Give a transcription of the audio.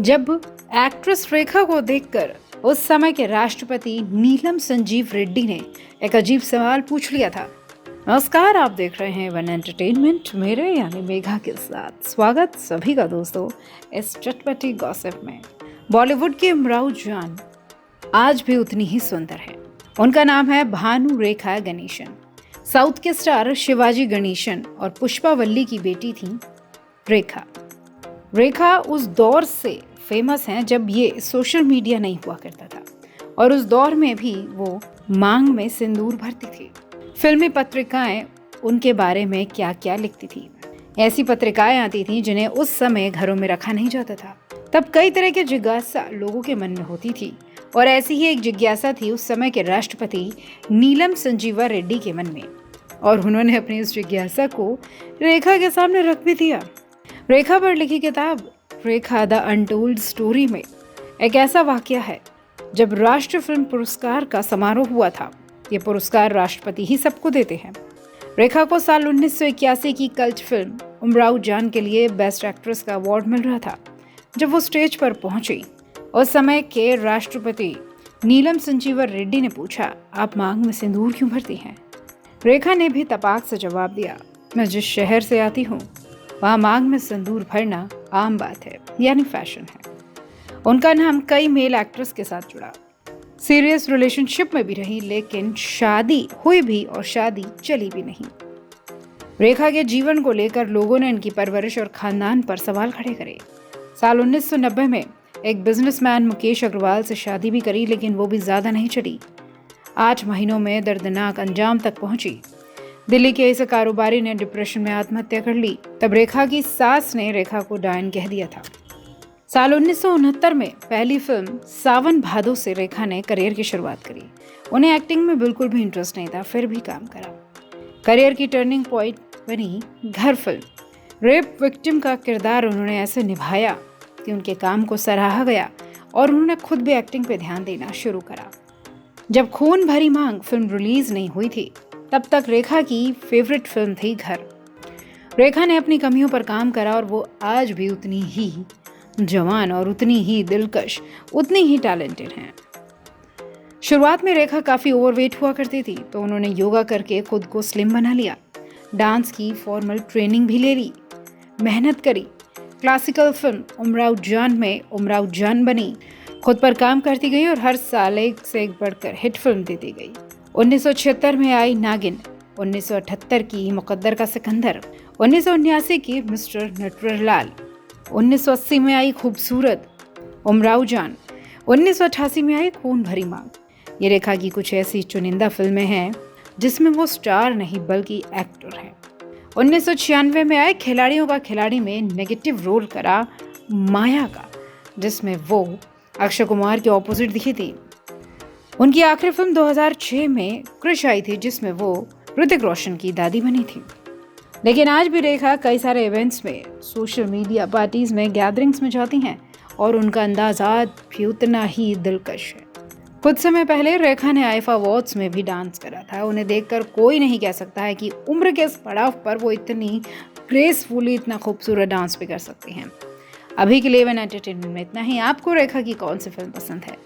जब एक्ट्रेस रेखा को देखकर उस समय के राष्ट्रपति नीलम संजीव रेड्डी ने एक अजीब सवाल पूछ लिया था। नमस्कार, आप देख रहे हैं वन एंटरटेनमेंट, मेरे यानी मेघा के साथ। स्वागत सभी का दोस्तों इस चटपटी गॉसिप में। बॉलीवुड की इमराव जान आज भी उतनी ही सुंदर है। उनका नाम है भानु रेखा गणेशन। साउथ के स्टार शिवाजी गणेशन और पुष्पावल्ली की बेटी थी रेखा। रेखा उस दौर से फेमस हैं जब ये सोशल मीडिया नहीं हुआ करता था, और उस दौर में भी वो मांग में सिंदूर भरती थी। फिल्मी पत्रिकाएं उनके बारे में क्या क्या लिखती थी। ऐसी पत्रिकाएं आती थीं जिन्हें उस समय घरों में रखा नहीं जाता था। तब कई तरह की जिज्ञासा लोगों के मन में होती थी, और ऐसी ही एक जिज्ञासा थी उस समय के राष्ट्रपति नीलम संजीवा रेड्डी के मन में, और उन्होंने अपनी उस जिज्ञासा को रेखा के सामने रख भी दिया। रेखा पर लिखी किताब रेखा द अनटोल्ड स्टोरी में एक ऐसा वाकया है जब राष्ट्रीय फिल्म पुरस्कार का समारोह हुआ था। ये पुरस्कार राष्ट्रपति ही सबको देते हैं। रेखा को साल 1981 की कल्ट फिल्म उमराव जान के लिए बेस्ट एक्ट्रेस का अवार्ड मिल रहा था। जब वो स्टेज पर पहुंची, उस समय के राष्ट्रपति नीलम संजीवा रेड्डी ने पूछा, आप मांग में सिंदूर क्यों भरती हैं? रेखा ने भी तपाक से जवाब दिया, मैं जिस शहर से आती हूँ वहाँ मांग में सिंदूर भरना आम बात है, यानी फैशन है। उनका नाम कई मेल एक्ट्रेस के साथ जुड़ा। सीरियस रिलेशनशिप में भी रही, लेकिन शादी हुई भी और शादी चली भी नहीं। रेखा के जीवन को लेकर लोगों ने इनकी परवरिश और खानदान पर सवाल खड़े करे। साल 1990 में एक बिजनेसमैन मुकेश अग्रवाल से शादी भी करी, लेकिन वो भी ज्यादा नहीं चली। 8 महीनों में दर्दनाक अंजाम तक पहुंची। दिल्ली के इस कारोबारी ने डिप्रेशन में आत्महत्या कर ली। तब रेखा की सास ने रेखा को डायन कह दिया था। साल 1969 में पहली फिल्म सावन भादो से रेखा ने करियर की शुरुआत करी। उन्हें एक्टिंग में बिल्कुल भी इंटरेस्ट नहीं था, फिर भी काम करा। करियर की टर्निंग पॉइंट बनी घर फिल्म। रेप विक्टिम का किरदार उन्होंने ऐसे निभाया कि उनके काम को सराहा गया, और उन्होंने खुद भी एक्टिंग पे ध्यान देना शुरू करा। जब खून भरी मांग फिल्म रिलीज नहीं हुई थी, तब तक रेखा की फेवरेट फिल्म थी घर। रेखा ने अपनी कमियों पर काम करा, और वो आज भी उतनी ही जवान और उतनी ही दिलकश, उतनी ही टैलेंटेड हैं। शुरुआत में रेखा काफी ओवरवेट हुआ करती थी, तो उन्होंने योगा करके खुद को स्लिम बना लिया। डांस की फॉर्मल ट्रेनिंग भी ले ली, मेहनत करी। क्लासिकल फिल्म उमराव जान में उमराव जान बनी, खुद पर काम करती गई और हर साल एक से एक बढ़कर हिट फिल्म देती गई। 1976 में आई नागिन, 1978 की मुकद्दर का सिकंदर, 1979 की मिस्टर नटवरलाल, 1980 में आई खूबसूरत उमराव जान, 1988 में आई खून भरी मांग। ये रेखा की कुछ ऐसी चुनिंदा फिल्में हैं जिसमें वो स्टार नहीं बल्कि एक्टर हैं। 1996 में आए खिलाड़ियों का खिलाड़ी में नेगेटिव रोल करा माया का, जिसमें वो अक्षय कुमार के ऑपोजिट दिखी थी। उनकी आखिरी फिल्म 2006 में क्रिश आई थी, जिसमें वो ऋतिक रोशन की दादी बनी थी। लेकिन आज भी रेखा कई सारे इवेंट्स में, सोशल मीडिया पार्टीज में, गैदरिंग्स में जाती हैं, और उनका अंदाज आज भी उतना ही दिलकश है। कुछ समय पहले रेखा ने आईफा अवार्ड्स में भी डांस करा था। उन्हें देखकर कोई नहीं कह सकता है कि उम्र के इस पड़ाव पर वो इतनी ग्रेसफुली, इतना खूबसूरत डांस भी कर सकती हैं। अभी के लिए वन एंटरटेनमेंट में इतना ही। आपको रेखा की कौन सी फिल्म पसंद है?